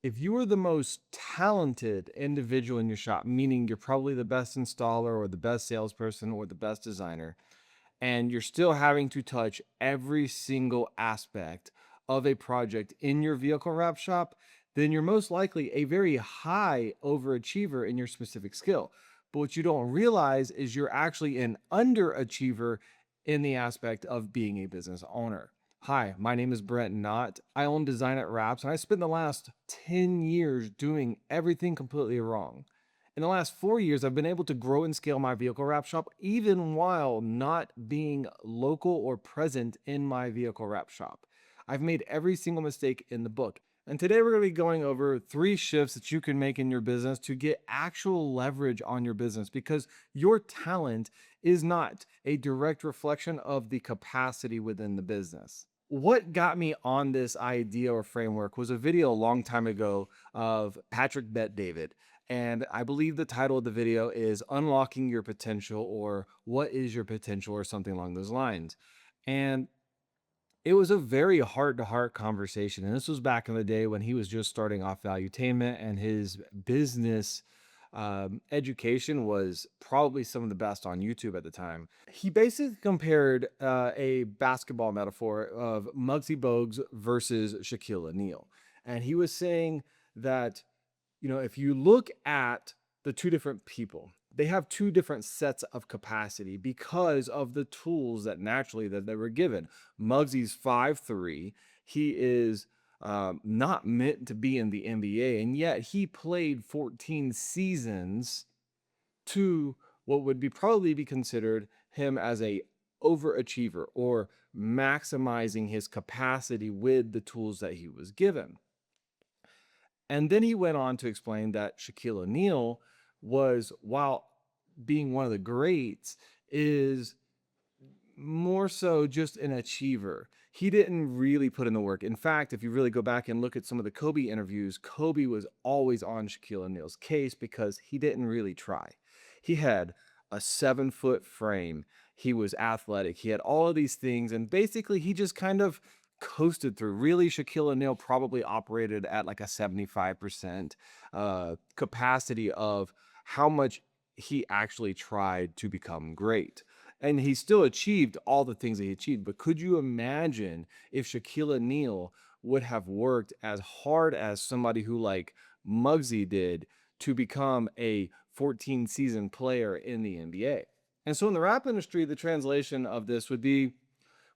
If you are the most talented individual in your shop, meaning you're probably the best installer or the best salesperson or the best designer, and you're still having to touch every single aspect of a project in your vehicle wrap shop, then you're most likely a very high overachiever in your specific skill. But what you don't realize is you're actually an underachiever in the aspect of being a business owner. Hi, my name is Brent Knott. I own Design It Wraps, and I spent the last 10 years doing everything completely wrong. In the last 4 years, I've been able to grow and scale my vehicle wrap shop even while not being local or present in my vehicle wrap shop. I've made every single mistake in the book. And today we're going to be going over 3 shifts that you can make in your business to get actual leverage on your business because your talent is not a direct reflection of the capacity within the business. What got me on this idea or framework was a video a long time ago of Patrick Bet David. And I believe the title of the video is Unlocking Your Potential or What is Your Potential or something along those lines. And it was a very heart to heart conversation. And this was back in the day when he was just starting off Valuetainment and his business education was probably some of the best on YouTube at the time. He basically compared a basketball metaphor of Muggsy Bogues versus Shaquille O'Neal. And he was saying that if you look at the two different people, they have two different sets of capacity because of the tools that naturally that they were given. Muggsy's 5'3". He is not meant to be in the NBA, and yet he played 14 seasons to what would be probably be considered him as a overachiever or maximizing his capacity with the tools that he was given. And then he went on to explain that Shaquille O'Neal was, while being one of the greats, is more so just an achiever. He didn't really put in the work. In fact, if you really go back and look at some of the Kobe interviews, Kobe was always on Shaquille O'Neal's case because he didn't really try. He had a 7 foot frame. He was athletic. He had all of these things. And basically, he just kind of coasted through. Really, Shaquille O'Neal probably operated at like a 75% capacity of how much he actually tried to become great. And he still achieved all the things that he achieved. But could you imagine if Shaquille O'Neal would have worked as hard as somebody who like Muggsy did to become a 14 season player in the NBA? And so in the rap industry, the translation of this would be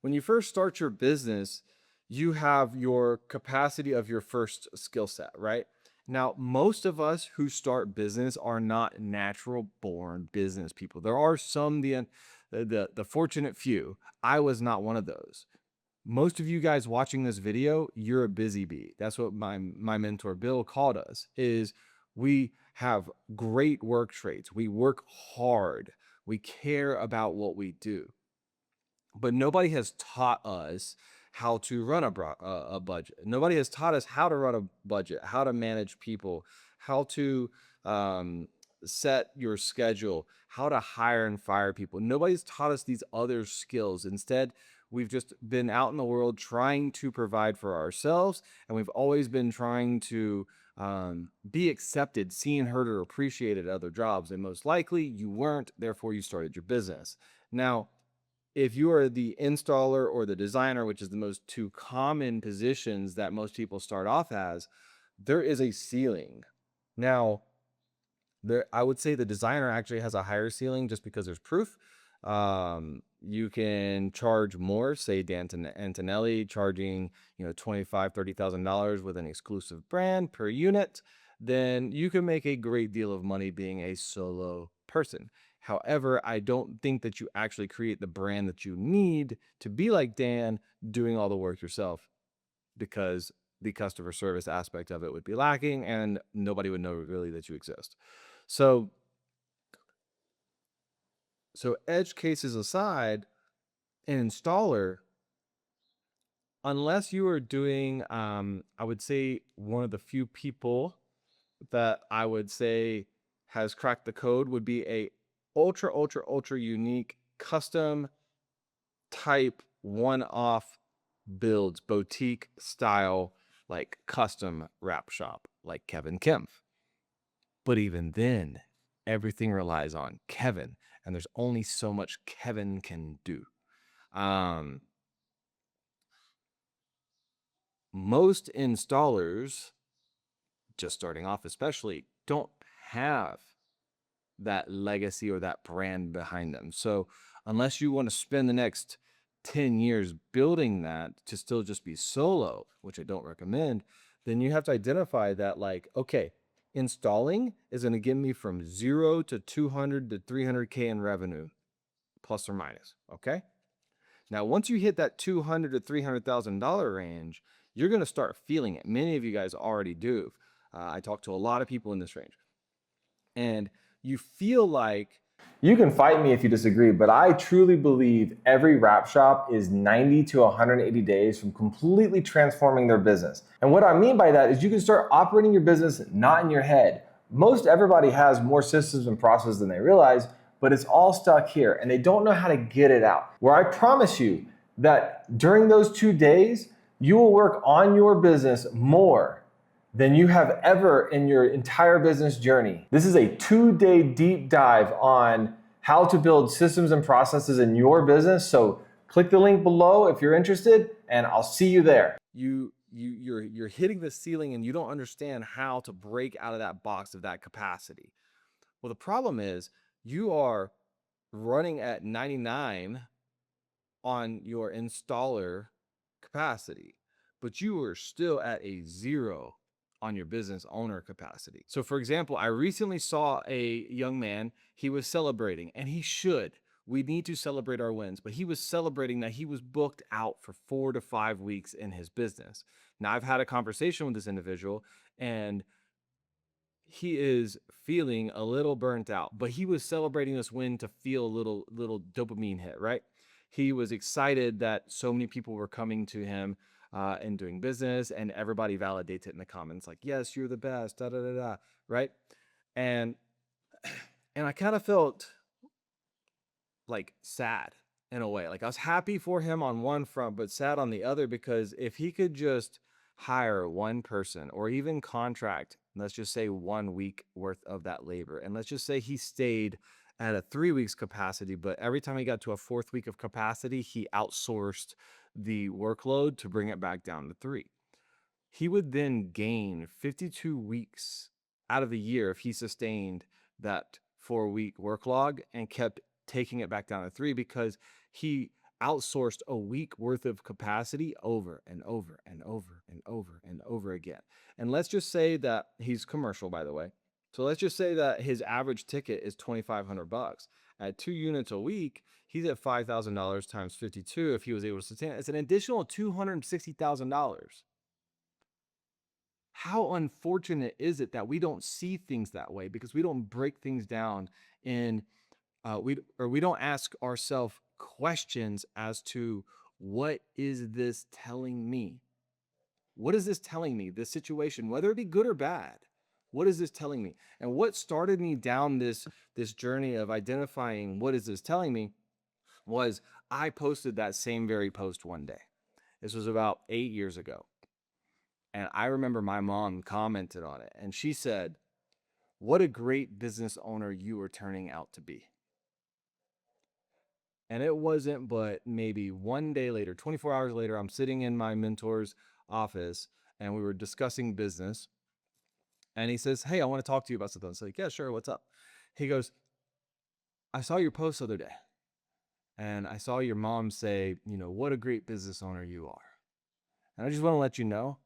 when you first start your business, you have your capacity of your first skill set, right? Now, most of us who start business are not natural born business people. There are some, the fortunate few. I was not one of those. Most of you guys watching this video, you're a busy bee. That's what my mentor Bill called us, is we have great work traits. We work hard. We care about what we do. But nobody has taught us how to run a budget. Nobody has taught us how to run a budget, how to manage people, how to set your schedule, how to hire and fire people. Nobody's taught us these other skills. Instead, we've just been out in the world trying to provide for ourselves, and we've always been trying to be accepted, seen, heard, or appreciated at other jobs. And most likely you weren't, therefore you started your business. Now, if you are the installer or the designer, which is the most two common positions that most people start off as, there is a ceiling. Now, I would say the designer actually has a higher ceiling just because there's proof. You can charge more, say Antonelli charging, $25,000-$30,000 with an exclusive brand per unit, then you can make a great deal of money being a solo person. However, I don't think that you actually create the brand that you need to be like Dan doing all the work yourself because the customer service aspect of it would be lacking and nobody would know really that you exist. So, edge cases aside, an installer, unless you are doing, I would say one of the few people that I would say has cracked the code would be a ultra, ultra, ultra unique custom type one-off builds, boutique style like custom wrap shop, like Kevin Kempf. But even then, everything relies on Kevin, and there's only so much Kevin can do. Um, Most installers, just starting off especially, don't have that legacy or that brand behind them. So unless you want to spend the next 10 years building that to still just be solo, which I don't recommend, then you have to identify that, like, okay, installing is going to get me from 0 to 200 to 300K in revenue, plus or minus. Okay. Now, once you hit that 200 to $300,000 range, you're going to start feeling it. Many of you guys already do. I talk to a lot of people in this range, and you feel like, you can fight me if you disagree, but I truly believe every wrap shop is 90 to 180 days from completely transforming their business. And what I mean by that is you can start operating your business not in your head. Most everybody has more systems and processes than they realize, but it's all stuck here and they don't know how to get it out. Where I promise you that during those 2 days, you will work on your business more than you have ever in your entire business journey. This is a 2-day deep dive on how to build systems and processes in your business. So click the link below if you're interested, and I'll see you there. you're hitting the ceiling and you don't understand how to break out of that box of that capacity. Well, the problem is you are running at 99 on your installer capacity, but you are still at a 0 on your business owner capacity. So for example, I recently saw a young man, he was celebrating, and he should. We need to celebrate our wins, but he was celebrating that he was booked out for 4 to 5 weeks in his business. Now, I've had a conversation with this individual, and he is feeling a little burnt out, but he was celebrating this win to feel a little dopamine hit, right? He was excited that so many people were coming to him and doing business, and everybody validates it in the comments, like, yes, you're the best, da da da da, right? And and I kind of felt like sad in a way. Like I was happy for him on one front, but sad on the other, because if he could just hire one person or even contract, let's just say 1 week worth of that labor, and let's just say he stayed at a 3 weeks capacity, but every time he got to a fourth week of capacity, he outsourced the workload to bring it back down to 3. He would then gain 52 weeks out of the year if he sustained that 4 week work log and kept taking it back down to 3, because he outsourced a week worth of capacity over and over and over and over and over again. And let's just say that he's commercial, by the way. So let's just say that his average ticket is $2,500. At 2 units a week, he's at $5,000 times 52. If he was able to sustain it, it's an additional $260,000. How unfortunate is it that we don't see things that way, because we don't break things down in we don't ask ourselves questions as to, what is this telling me? What is this telling me? This situation, whether it be good or bad, what is this telling me? And what started me down this journey of identifying what is this telling me was, I posted that same very post one day. This was about 8 years ago. And I remember my mom commented on it, and she said, what a great business owner you are turning out to be. And it wasn't but maybe one day later, 24 hours later, I'm sitting in my mentor's office and we were discussing business. And he says, hey, I want to talk to you about something. I was like, yeah, sure. What's up? He goes, I saw your post the other day and I saw your mom say, what a great business owner you are. And I just want to let you know,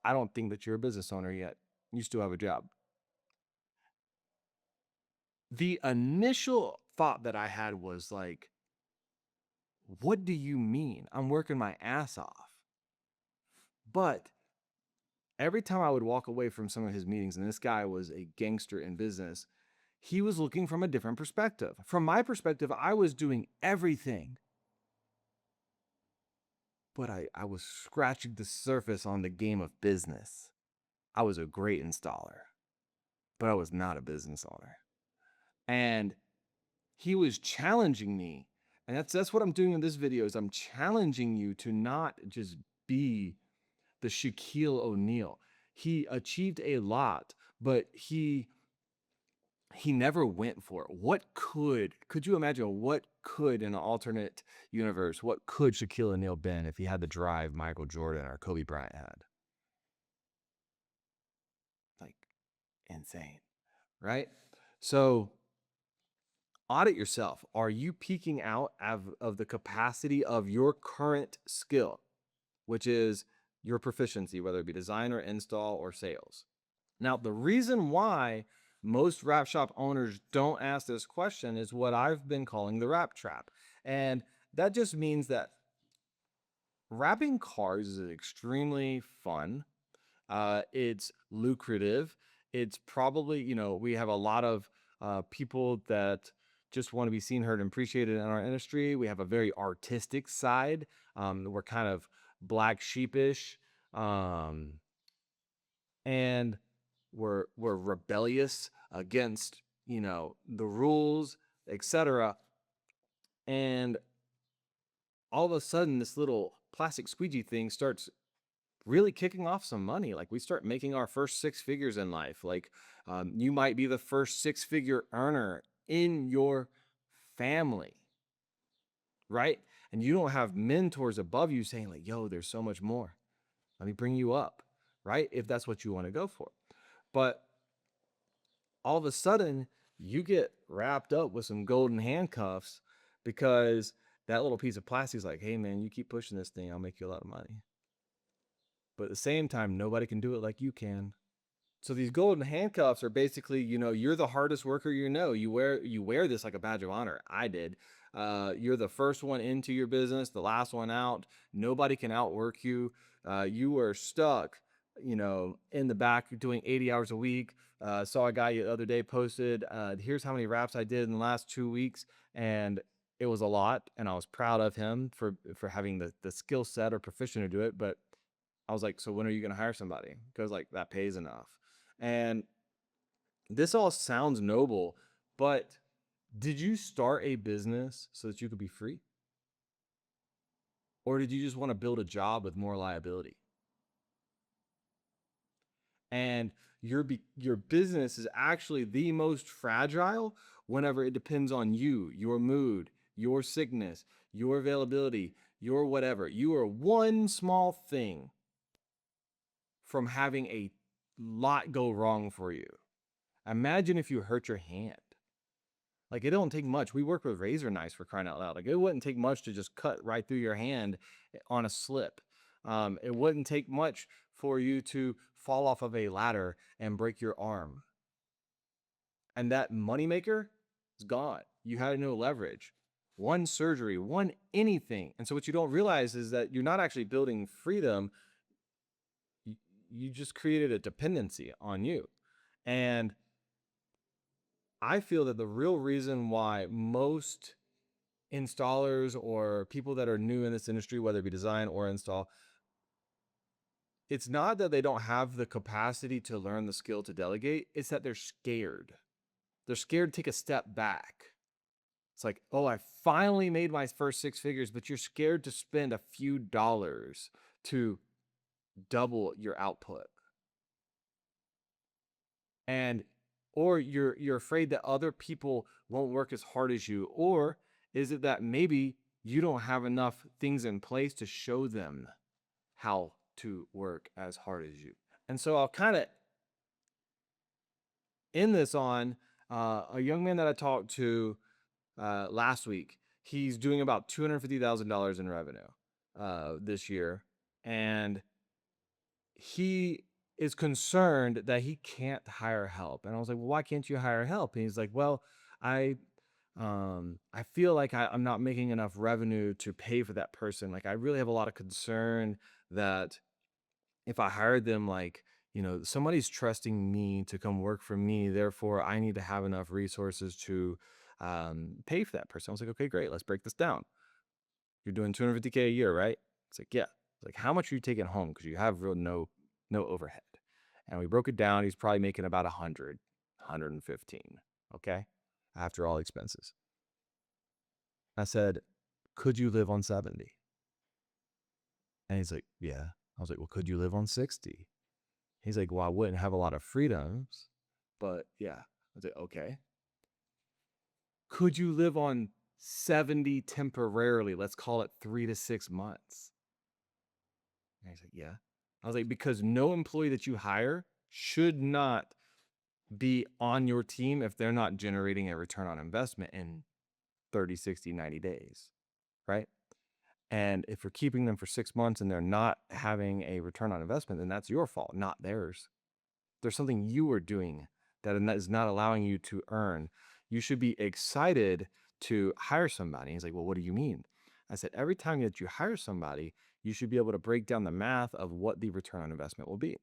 I don't think that you're a business owner yet. You still have a job. The initial thought that I had was like, what do you mean? I'm working my ass off. But every time I would walk away from some of his meetings, and this guy was a gangster in business, he was looking from a different perspective. From my perspective, I was doing everything, but I was scratching the surface on the game of business. I was a great installer, but I was not a business owner. And he was challenging me. And that's what I'm doing in this video, is I'm challenging you to not just be the Shaquille O'Neal. He achieved a lot, but he never went for it. Could you imagine what could in an alternate universe, what could Shaquille O'Neal been if he had the drive Michael Jordan or Kobe Bryant had? Like insane, right? So audit yourself. Are you peaking out of the capacity of your current skill, which is your proficiency, whether it be design or install or sales? Now, the reason why most wrap shop owners don't ask this question is what I've been calling the wrap trap. And that just means that wrapping cars is extremely fun. It's lucrative. It's probably, we have a lot of people that just want to be seen, heard, and appreciated in our industry. We have a very artistic side. We're kind of black sheepish. And we're rebellious against the rules, etc. And all of a sudden this little plastic squeegee thing starts really kicking off some money. Like we start making our first six figures in life. Like you might be the first six-figure earner in your family, right? And you don't have mentors above you saying like, yo, there's so much more, let me bring you up, right? If that's what you want to go for. But all of a sudden you get wrapped up with some golden handcuffs because that little piece of plastic is like, hey man, you keep pushing this thing, I'll make you a lot of money. But at the same time, nobody can do it like you can. So these golden handcuffs are basically, you're the hardest worker, you wear this like a badge of honor. I did. You're the first one into your business, the last one out. Nobody can outwork you. You were stuck, in the back doing 80 hours a week. Saw a guy the other day posted, here's how many wraps I did in the last 2 weeks. And it was a lot. And I was proud of him for having the skill set or proficient to do it. But I was like, so when are you going to hire somebody? Because like that pays enough. And this all sounds noble, but did you start a business so that you could be free? Or did you just want to build a job with more liability? And your business is actually the most fragile whenever it depends on you, your mood, your sickness, your availability, your whatever. You are one small thing from having a lot go wrong for you. Imagine if you hurt your hand. Like it don't take much. We work with razor knives, for crying out loud. Like it wouldn't take much to just cut right through your hand on a slip. It wouldn't take much for you to fall off of a ladder and break your arm. And that moneymaker is gone. You had no leverage. One surgery, one anything. And so what you don't realize is that you're not actually building freedom. You just created a dependency on you. And I feel that the real reason why most installers or people that are new in this industry, whether it be design or install, it's not that they don't have the capacity to learn the skill to delegate. It's that they're scared. They're scared to take a step back. It's like, oh, I finally made my first six figures, but you're scared to spend a few dollars to double your output. And or you're afraid that other people won't work as hard as you, or is it that maybe you don't have enough things in place to show them how to work as hard as you? And so I'll kind of end this on a young man that I talked to last week. He's doing about $250,000 in revenue this year, and he is concerned that he can't hire help. And I was like, well, why can't you hire help? And he's like, well, I I feel like I'm not making enough revenue to pay for that person. Like I really have a lot of concern that if I hired them, like, somebody's trusting me to come work for me. Therefore, I need to have enough resources to pay for that person. I was like, okay, great. Let's break this down. You're doing 250K a year, right? It's like, yeah. It's like, how much are you taking home? Because you have real no overhead. And we broke it down. He's probably making about 100, 115. Okay. After all expenses. I said, could you live on 70? And he's like, yeah. I was like, well, could you live on 60? He's like, well, I wouldn't have a lot of freedoms, but yeah. I was like, okay. Could you live on 70 temporarily? Let's call it 3 to 6 months. And he's like, yeah. I was like, because no employee that you hire should not be on your team if they're not generating a return on investment in 30, 60, 90 days, right? And if you're keeping them for 6 months and they're not having a return on investment, then that's your fault, not theirs. There's something you are doing that is not allowing you to earn. You should be excited to hire somebody. He's like, well, what do you mean? I said, every time that you hire somebody, you should be able to break down the math of what the return on investment will be.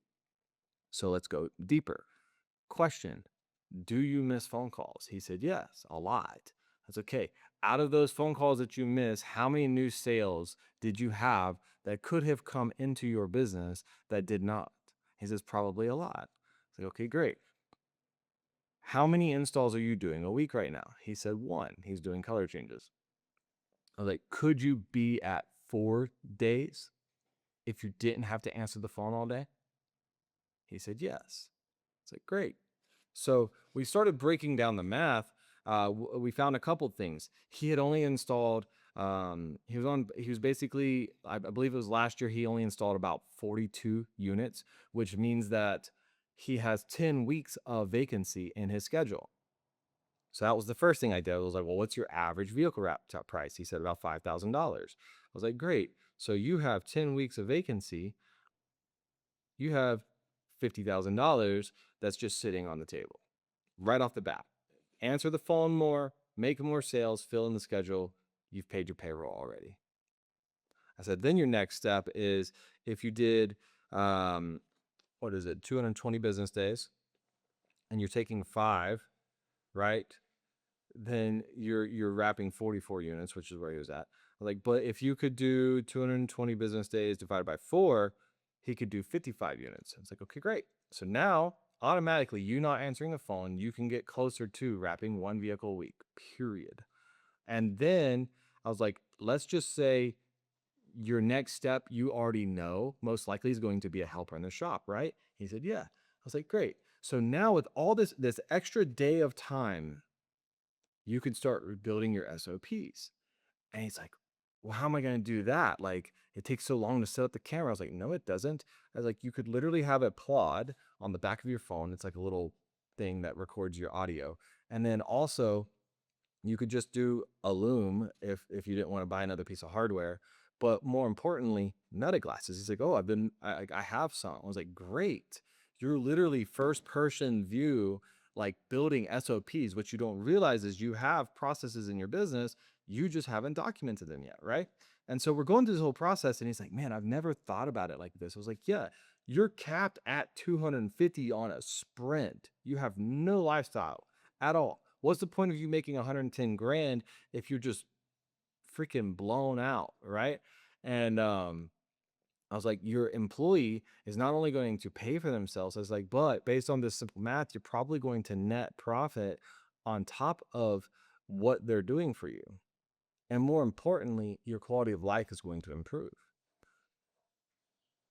So let's go deeper. Question: do you miss phone calls? He said, yes, a lot. That's okay. Out of those phone calls that you miss, how many new sales did you have that could have come into your business that did not? He says, probably a lot. It's like, okay, great. How many installs are you doing a week right now? He said, one. He's doing color changes. I was like, could you be at 4 days if you didn't have to answer the phone all day? He said, yes. It's like, great. So we started breaking down the math. We found a couple things. He had only installed, he was basically, I believe it was last year, he only installed about 42 units, which means that he has 10 weeks of vacancy in his schedule. So that was the first thing I did. I was like, well, what's your average vehicle wrap top price? He said about $5,000. I was like, great. So you have 10 weeks of vacancy. You have $50,000 that's just sitting on the table right off the bat. Answer the phone more, make more sales, fill in the schedule. You've paid your payroll already. I said, then your next step is if you did, what is it, 220 business days, and you're taking 5, right? Then you're wrapping 44 units, which is where he was at. Like, but if you could do 220 business days divided by 4, he could do 55 units. It's like, okay, great. So now automatically you not answering the phone, you can get closer to wrapping 1 vehicle a week, period. And then I was like, let's just say your next step you already know most likely is going to be a helper in the shop, right? He said, yeah. I was like, great. So now with all this extra day of time, you can start rebuilding your SOPs. And he's like, well, how am I going to do that? Like, it takes so long to set up the camera. I was like, no, it doesn't. I was like, you could literally have a plod on the back of your phone. It's like a little thing that records your audio. And then also, you could just do a loom if you didn't want to buy another piece of hardware. But more importantly, meta glasses. He's like, oh, I have some. I was like, great. You're literally first person view, like building SOPs. What you don't realize is you have processes in your business. You just haven't documented them yet, right? And so we're going through this whole process, and he's like, man, I've never thought about it like this. I was like, yeah, you're capped at 250 on a sprint. You have no lifestyle at all. What's the point of you making 110 grand if you're just freaking blown out, right? And I was like, your employee is not only going to pay for themselves, I was like, but based on this simple math, you're probably going to net profit on top of what they're doing for you. And more importantly, your quality of life is going to improve.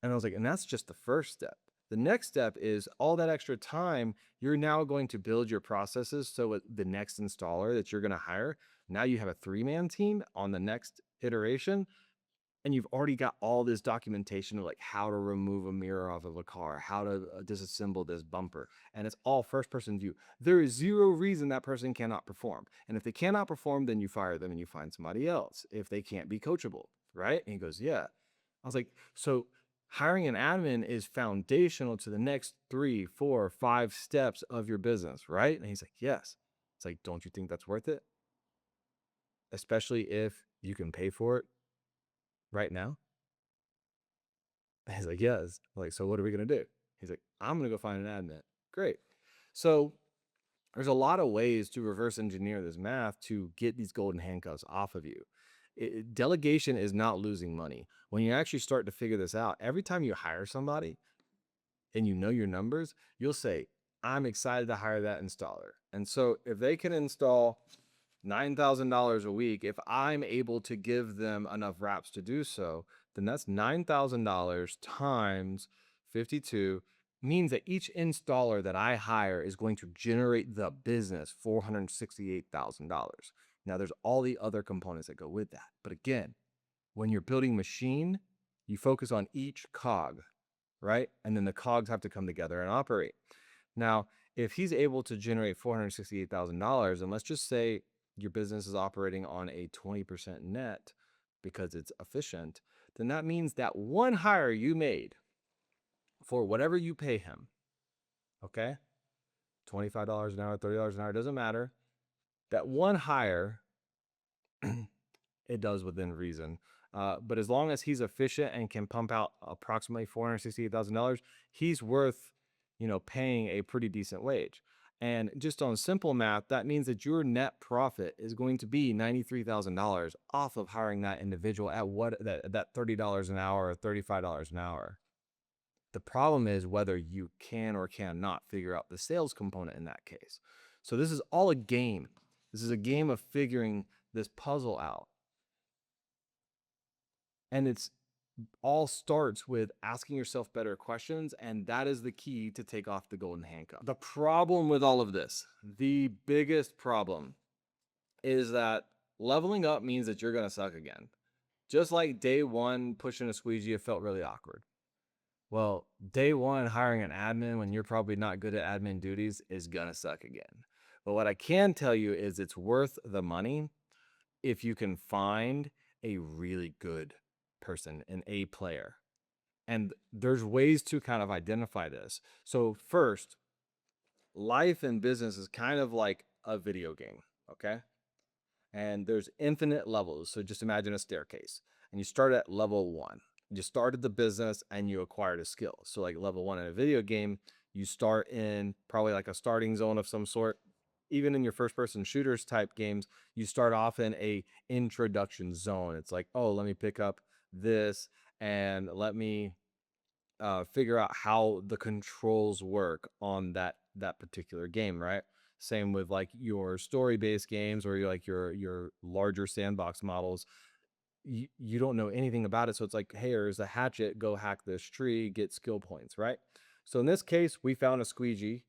And I was like, and that's just the first step. The next step is all that extra time, you're now going to build your processes. So the next installer that you're going to hire, now you have a 3-man team on the next iteration. And you've already got all this documentation of like how to remove a mirror off of a car, how to disassemble this bumper. And it's all first person view. There is zero reason that person cannot perform. And if they cannot perform, then you fire them and you find somebody else if they can't be coachable. Right. And he goes, yeah. I was like, so hiring an admin is foundational to the next 3, 4, 5 steps of your business. Right. And he's like, yes. It's like, don't you think that's worth it? Especially if you can pay for it right now. And he's like, yes. I'm like, so what are we going to do? He's like, I'm going to go find an admin. Great. So there's a lot of ways to reverse engineer this math to get these golden handcuffs off of you. Delegation is not losing money. When you actually start to figure this out, every time you hire somebody and you know your numbers, you'll say, I'm excited to hire that installer. And so if they can install $9,000 a week, if I'm able to give them enough reps to do so, then that's $9,000 times 52 means that each installer that I hire is going to generate the business $468,000. Now, there's all the other components that go with that. But again, when you're building machine, you focus on each cog, right? And then the cogs have to come together and operate. Now, if he's able to generate $468,000, and let's just say your business is operating on a 20% net because it's efficient, then that means that one hire you made for whatever you pay him, okay? $25 an hour, $30 an hour, doesn't matter. That one hire, it does within reason. But as long as he's efficient and can pump out approximately $468,000, he's worth, paying a pretty decent wage. And just on simple math, that means that your net profit is going to be $93,000 off of hiring that individual at that $30 an hour or $35 an hour. The problem is whether you can or cannot figure out the sales component in that case. So this is all a game. This is a game of figuring this puzzle out. And it's all starts with asking yourself better questions, and that is the key to take off the golden handcuff. The problem with all of this, the biggest problem, is that leveling up means that you're going to suck again. Just like day one pushing a squeegee, it felt really awkward. Well, day one hiring an admin when you're probably not good at admin duties is going to suck again. But what I can tell you is it's worth the money if you can find a really good person, an A player. And there's ways to kind of identify this. So first, life and business is kind of like a video game, okay? And there's infinite levels. So just imagine a staircase and you start at level 1. You started the business and you acquired a skill. So like level 1 in a video game, you start in probably like a starting zone of some sort. Even in your first person shooters type games, you start off in a introduction zone. It's like, oh, let me pick up this and let me figure out how the controls work on that particular game, right? Same with like your story-based games or your larger sandbox models. You don't know anything about it, so it's like, hey, there's a hatchet, go hack this tree, get skill points, right? So in this case, we found a squeegee,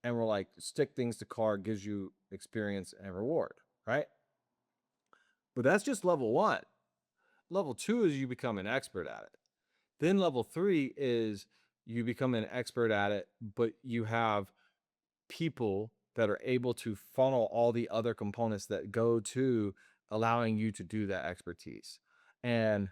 and we're like, stick things to car gives you experience and reward, right? But that's just level 1. Level 2 is you become an expert at it. Then level 3 is you become an expert at it, but you have people that are able to funnel all the other components that go to allowing you to do that expertise. And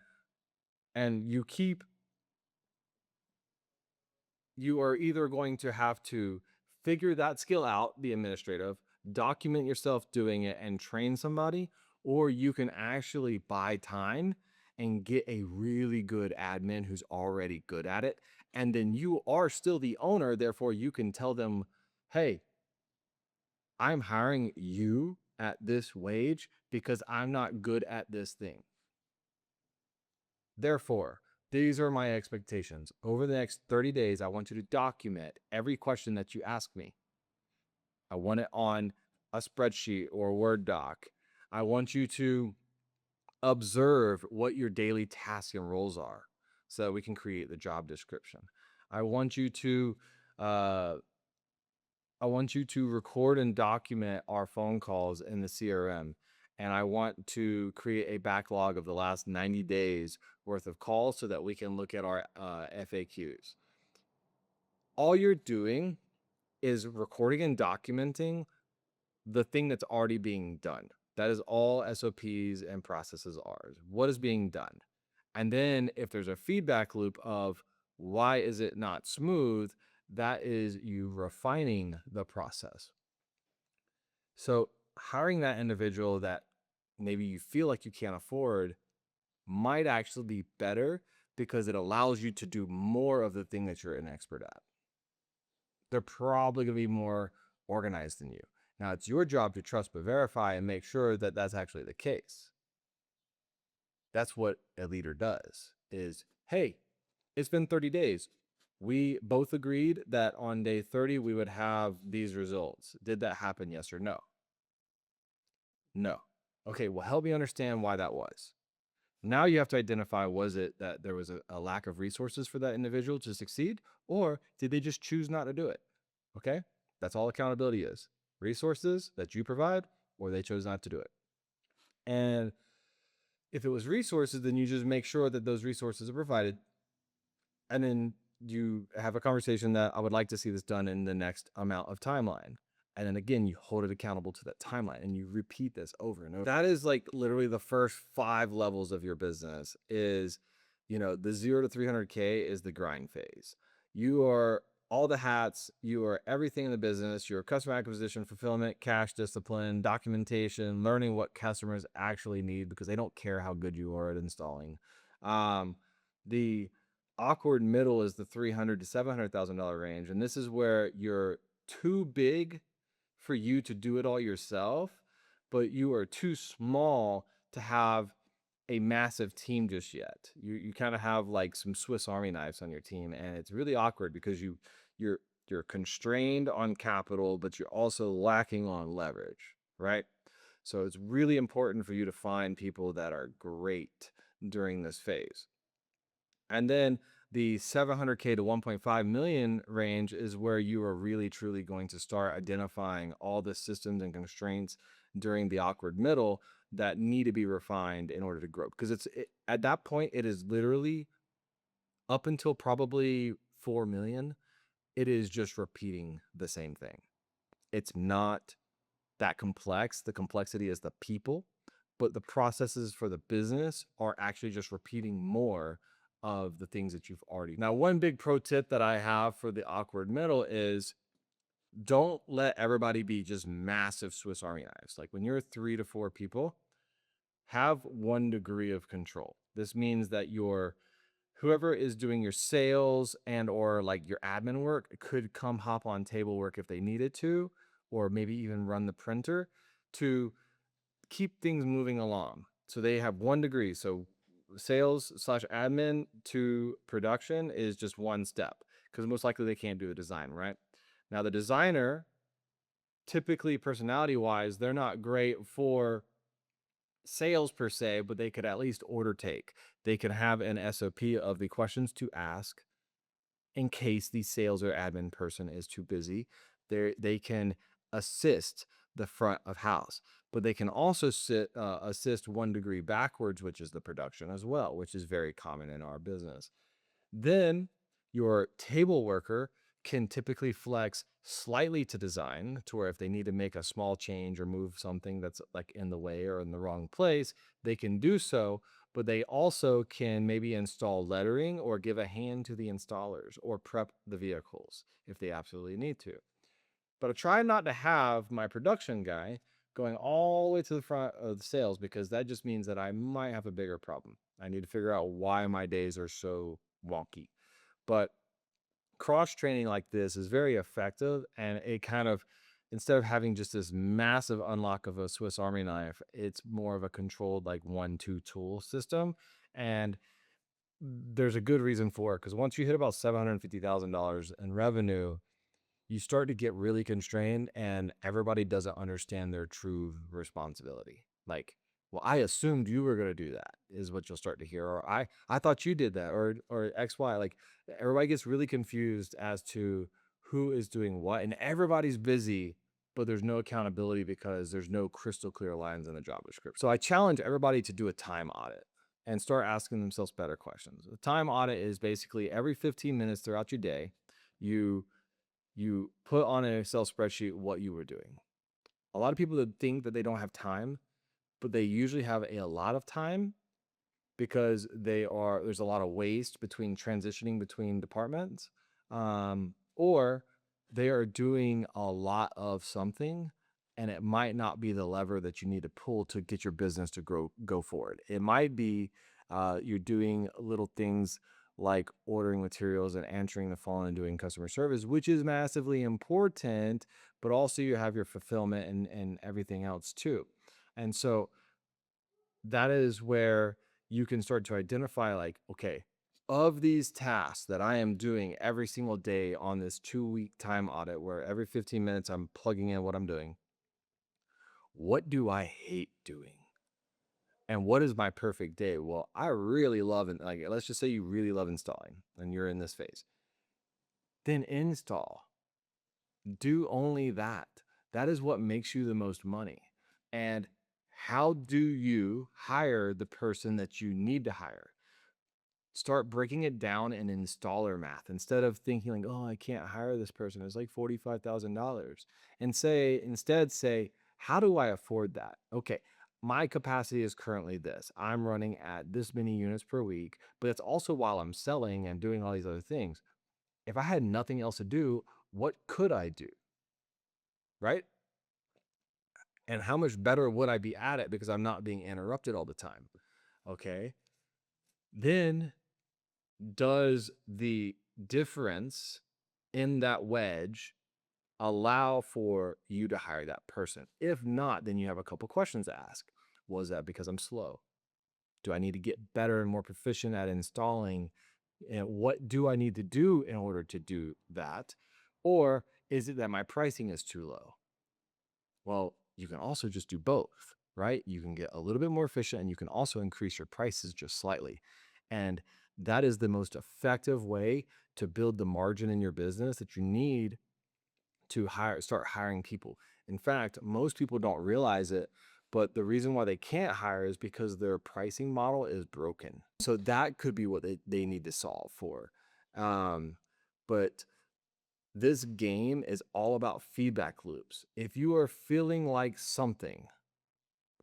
you are either going to have to figure that skill out, the administrative, document yourself doing it and train somebody, or you can actually buy time and get a really good admin who's already good at it. And then you are still the owner. Therefore, you can tell them, hey, I'm hiring you at this wage because I'm not good at this thing. Therefore, these are my expectations. Over the next 30 days, I want you to document every question that you ask me. I want it on a spreadsheet or a Word doc. I want you to observe what your daily tasks and roles are so that we can create the job description. I want you to uh, record and document our phone calls in the CRM. And I want to create a backlog of the last 90 days worth of calls so that we can look at our FAQs. All you're doing is recording and documenting the thing that's already being done. That is all SOPs and processes are. What is being done? And then if there's a feedback loop of why is it not smooth, that is you refining the process. So hiring that individual that maybe you feel like you can't afford might actually be better because it allows you to do more of the thing that you're an expert at. They're probably going to be more organized than you. Now, it's your job to trust but verify and make sure that that's actually the case. That's what a leader does is, hey, it's been 30 days. We both agreed that on day 30, we would have these results. Did that happen? Yes or no? No. Okay, well, help me understand why that was. Now you have to identify, was it that there was a lack of resources for that individual to succeed, or did they just choose not to do it? Okay, that's all accountability is: resources that you provide, or they chose not to do it. And if it was resources, then you just make sure that those resources are provided. And then you have a conversation that I would like to see this done in the next amount of timeline. And then again, you hold it accountable to that timeline and you repeat this over and over. That is like literally the first 5 levels of your business is, the 0 to 300K is the grind phase. You are all the hats, you are everything in the business. You're customer acquisition, fulfillment, cash discipline, documentation, learning what customers actually need because they don't care how good you are at installing. The awkward middle is the 300 to $700,000 range, and this is where you're too big for you to do it all yourself, but you are too small to have a massive team just yet. You kind of have like some Swiss Army knives on your team, and it's really awkward because you're you're constrained on capital, but you're also lacking on leverage, right? So it's really important for you to find people that are great during this phase. And then the 700K to 1.5 million range is where you are really truly going to start identifying all the systems and constraints during the awkward middle that need to be refined in order to grow. Because at that point, it is literally up until probably 4 million, it is just repeating the same thing. It's not that complex. The complexity is the people, but the processes for the business are actually just repeating more of the things that you've already. Now, one big pro tip that I have for the awkward middle is don't let everybody be just massive Swiss Army knives. Like when you're 3 to 4 people, have 1 degree of control. This means that your whoever is doing your sales and or like your admin work could come hop on table work if they needed to, or maybe even run the printer to keep things moving along. So they have 1 degree. So sales slash admin to production is just one step because most likely they can't do the design, right? Now, the designer, typically personality wise, they're not great for sales per se, but they could at least order take. They could have an SOP of the questions to ask in case the sales or admin person is too busy. They can assist the front of house, but they can also assist 1 degree backwards, which is the production as well, which is very common in our business. Then your table worker can typically flex slightly to design to where if they need to make a small change or move something that's like in the way or in the wrong place, they can do so. But they also can maybe install lettering or give a hand to the installers or prep the vehicles if they absolutely need to. But I try not to have my production guy going all the way to the front of the sales because that just means that I might have a bigger problem. I need to figure out why my days are so wonky. But cross training like this is very effective and it kind of, instead of having just this massive unlock of a Swiss Army knife, it's more of a controlled like 1-2 tool system. And there's a good reason for it because once you hit about $750,000 in revenue, you start to get really constrained and everybody doesn't understand their true responsibility. Like, well, I assumed you were going to do that is what you'll start to hear. Or I thought you did that or XY. Like everybody gets really confused as to who is doing what and everybody's busy, but there's no accountability because there's no crystal clear lines in the job description. So I challenge everybody to do a time audit and start asking themselves better questions. The time audit is basically every 15 minutes throughout your day, you you put on an Excel spreadsheet what you were doing. A lot of people that think that they don't have time, but they usually have a lot of time because there's a lot of waste between transitioning between departments, or they are doing a lot of something and it might not be the lever that you need to pull to get your business to go forward. It might be you're doing little things like ordering materials and answering the phone and doing customer service, which is massively important, but also you have your fulfillment and everything else too. And so that is where you can start to identify like, okay, of these tasks that I am doing every single day on this 2-week time audit, where every 15 minutes I'm plugging in what I'm doing, What do I hate doing? And what is my perfect day? Well, I really love it. Like, let's just say you really love installing and you're in this phase. Then install. Do only that. That is what makes you the most money. And how do you hire the person that you need to hire? Start breaking it down in installer math instead of thinking like, oh, I can't hire this person. It's like $45,000. And instead say, how do I afford that? Okay, my capacity is currently this. I'm running at this many units per week, but it's also while I'm selling and doing all these other things. If I had nothing else to do, what could I do? Right? And how much better would I be at it because I'm not being interrupted all the time? Okay. Then does the difference in that wedge allow for you to hire that person? If not, then you have a couple questions to ask. Was that because I'm slow? Do I need to get better and more proficient at installing? And what do I need to do in order to do that? Or is it that my pricing is too low? Well, you can also just do both, right? You can get a little bit more efficient and you can also increase your prices just slightly. And that is the most effective way to build the margin in your business that you need to start hiring people. In fact, most people don't realize it, but the reason why they can't hire is because their pricing model is broken. So that could be what they need to solve for. But this game is all about feedback loops. If you are feeling like something,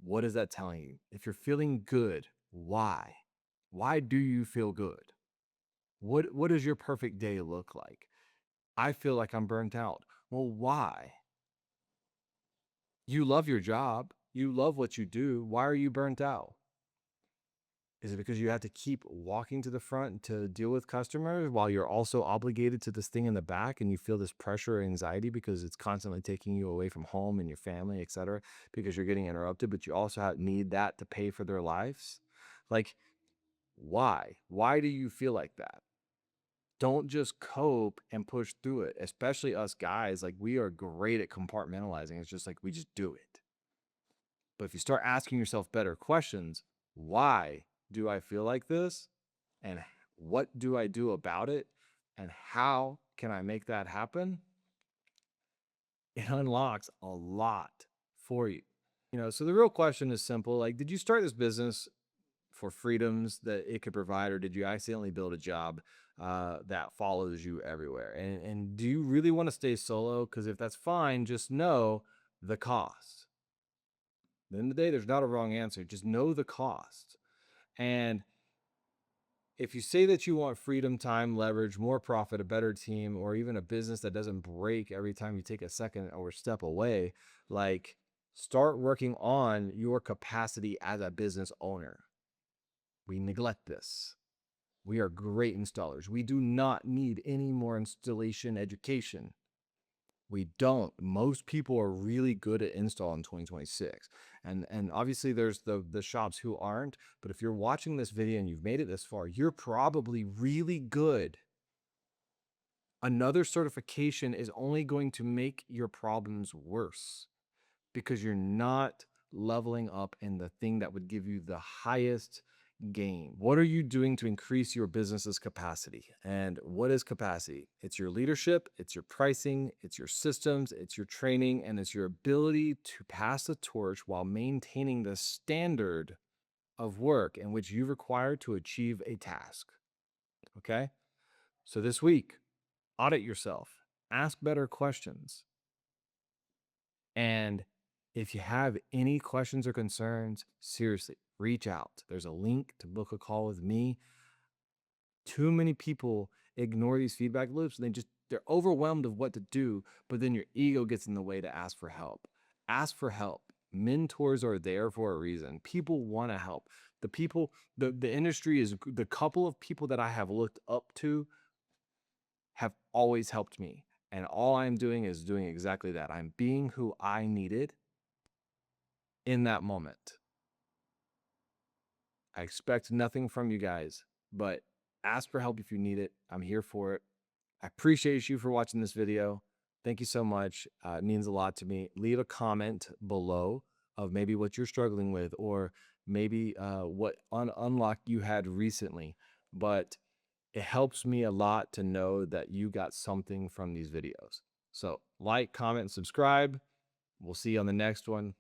what is that telling you? If you're feeling good, why? Why do you feel good? What does your perfect day look like? I feel like I'm burnt out. Well, why? You love your job. You love what you do. Why are you burnt out? Is it because you have to keep walking to the front to deal with customers while you're also obligated to this thing in the back and you feel this pressure or anxiety because it's constantly taking you away from home and your family, et cetera, because you're getting interrupted, but you also need that to pay for their lives? Like, why? Why do you feel like that? Don't just cope and push through it, especially us guys. Like, we are great at compartmentalizing. It's just like we just do it. But if you start asking yourself better questions, why do I feel like this? And what do I do about it? And how can I make that happen? It unlocks a lot for you. So the real question is simple. Like, did you start this business for freedoms that it could provide, or did you accidentally build a job that follows you everywhere? And do you really want to stay solo? Because if that's fine, just know the cost. At the end of the day, there's not a wrong answer. Just know the cost. And if you say that you want freedom, time, leverage, more profit, a better team, or even a business that doesn't break every time you take a second or step away, like, start working on your capacity as a business owner. We neglect this. We are great installers. We do not need any more installation education. We don't. Most people are really good at install in 2026. And obviously there's the shops who aren't, but if you're watching this video and you've made it this far, you're probably really good. Another certification is only going to make your problems worse because you're not leveling up in the thing that would give you the highest gain. What are you doing to increase your business's capacity? And what is capacity? It's your leadership, it's your pricing, it's your systems, it's your training, and it's your ability to pass the torch while maintaining the standard of work in which you require to achieve a task. Okay? So this week, audit yourself, ask better questions, and if you have any questions or concerns, seriously, reach out. There's a link to book a call with me. Too many people ignore these feedback loops and they're overwhelmed of what to do, but then your ego gets in the way to ask for help. Ask for help. Mentors are there for a reason. People want to help. The industry is the couple of people that I have looked up to have always helped me. And all I'm doing is doing exactly that. I'm being who I needed in that moment. I expect nothing from you guys, but ask for help if you need it. I'm here for it. I appreciate you for watching this video. Thank you so much. It means a lot to me. Leave a comment below of maybe what you're struggling with, or maybe what unlock you had recently. But it helps me a lot to know that you got something from these videos. So like, comment, and subscribe. We'll see you on the next one.